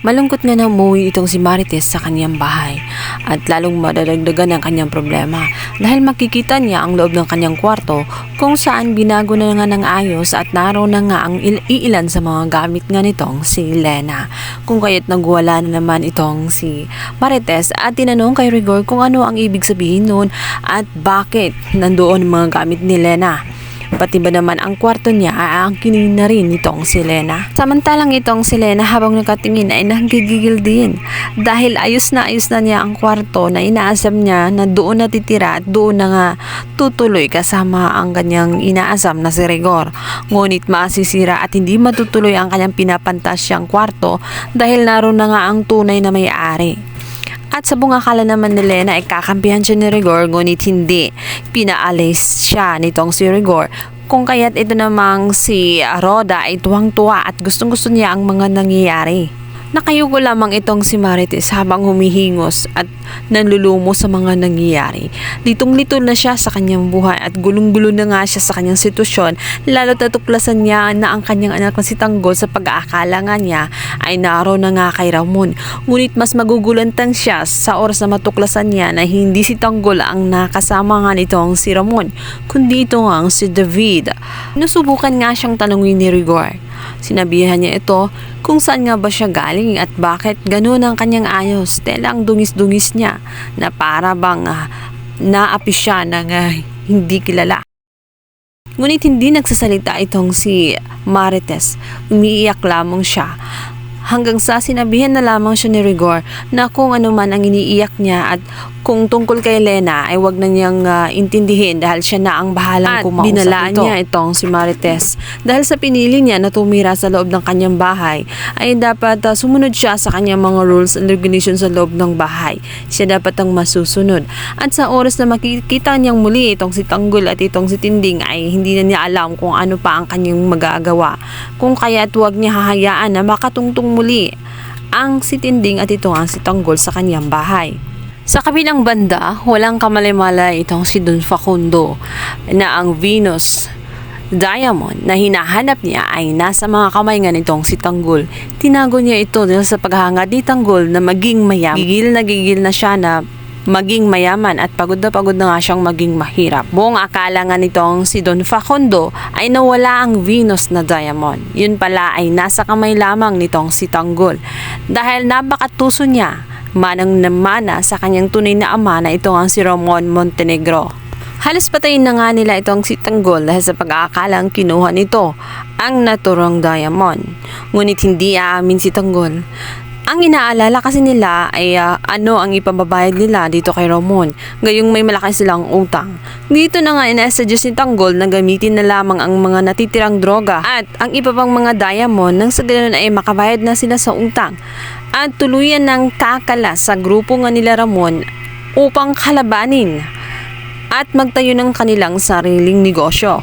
Malungkot nga na umuwi itong si Marites sa kanyang bahay at lalong madadagdagan ang kanyang problema dahil makikita niya ang loob ng kanyang kwarto kung saan binago na nga ng ayos at naroon na nga ang iilan sa mga gamit nga nitong si Lena. Kung kaya't nagwala na naman itong si Marites at tinanong kay Rigor kung ano ang ibig sabihin nun at bakit nandoon ang mga gamit ni Lena. Pati ba naman ang kwarto niya aangkinin na rin itong si Lena. Samantalang itong si Lena habang nakatingin ay nanggigigil din dahil ayos na niya ang kwarto na inaasam niya na doon natitira at doon na nga tutuloy kasama ang kanyang inaasam na si Rigor. Ngunit masisira at hindi matutuloy ang kanyang pinapantasyang kwarto dahil naroon na nga ang tunay na may-ari. At sa bungakala naman ni Lena ay kakampihan siya ni Rigor ngunit hindi. Pinaalis siya nitong si Rigor. Kung kaya't ito namang si Rhoda ay tuwang-tuwa at gustong-gusto niya ang mga nangyayari. Nakayuko lamang itong si Marites habang humihingos at nanlulumo sa mga nangyayari. Litong-lito na siya sa kanyang buhay at gulong-gulo na nga siya sa kanyang sitwasyon, lalo natuklasan niya na ang kanyang anak na si Tanggol sa pag-aakala nga niya ay naroon na nga kay Ramon. Ngunit mas magugulantang siya sa oras na matuklasan niya na hindi si Tanggol ang nakasama nga nitong si Ramon, kundi ito nga ang si David. Nusubukan nga siyang tanungin ni Rigor. Sinabihan niya ito kung saan nga ba siya galing at bakit ganun ang kanyang ayos. Tela ang dungis-dungis niya na para bang naapi siya ng hindi kilala. Ngunit hindi nagsasalita itong si Marites. Umiiyak lamang siya. Hanggang sa sinabihan na lamang siya ni Rigor na kung ano man ang iniiyak niya at kung tungkol kay Lena ay wag na niyang intindihin dahil siya na ang bahalang kumausap ito. At binalaan niya itong si Marites. Dahil sa pinili niya na tumira sa loob ng kanyang bahay ay dapat sumunod siya sa kanyang mga rules and regulations sa loob ng bahay. Siya dapat ang masusunod. At sa oras na makikita niyang muli itong si Tanggol at itong si Tinding ay hindi na niya alam kung ano pa ang kanyang magagawa. Kung kaya't wag niya hahayaan na makatungtong muli ang si Tinding at ito ang si Tanggol sa kanyang bahay. Sa kabilang banda, walang kamalay-malay itong si Don Facundo na ang Venus Diamond na hinahanap niya ay nasa mga kamay nga nitong si Tanggol. Tinago niya ito dahil sa paghahangad ni Tanggol na maging mayaman. Gigil na siya na maging mayaman at pagod na nga siyang maging mahirap. Buong akala nga nitong si Don Facundo ay nawala ang Venus na Diamond. Yun pala ay nasa kamay lamang nitong si Tanggol. Dahil napakatuso niya, manang namana sa kanyang tunay na ama na ito ang si Ramon Montenegro. Halos patayin na nga nila itong si Tanggol dahil sa pag-aakalang kinuha nito ang naturang diamond. Ngunit hindi aamin si Tanggol. Ang inaalala kasi nila ay ano ang ipababayad nila dito kay Ramon, gayong may malaki silang utang. Dito na nga ina-suggest ni Tanggol na gamitin na lamang ang mga natitirang droga at ang iba pang mga diamond nang sa ganoon ay makabayad na sila sa utang at tuluyan ng kakala sa grupo nga nila Ramon upang kalabanin at magtayo ng kanilang sariling negosyo.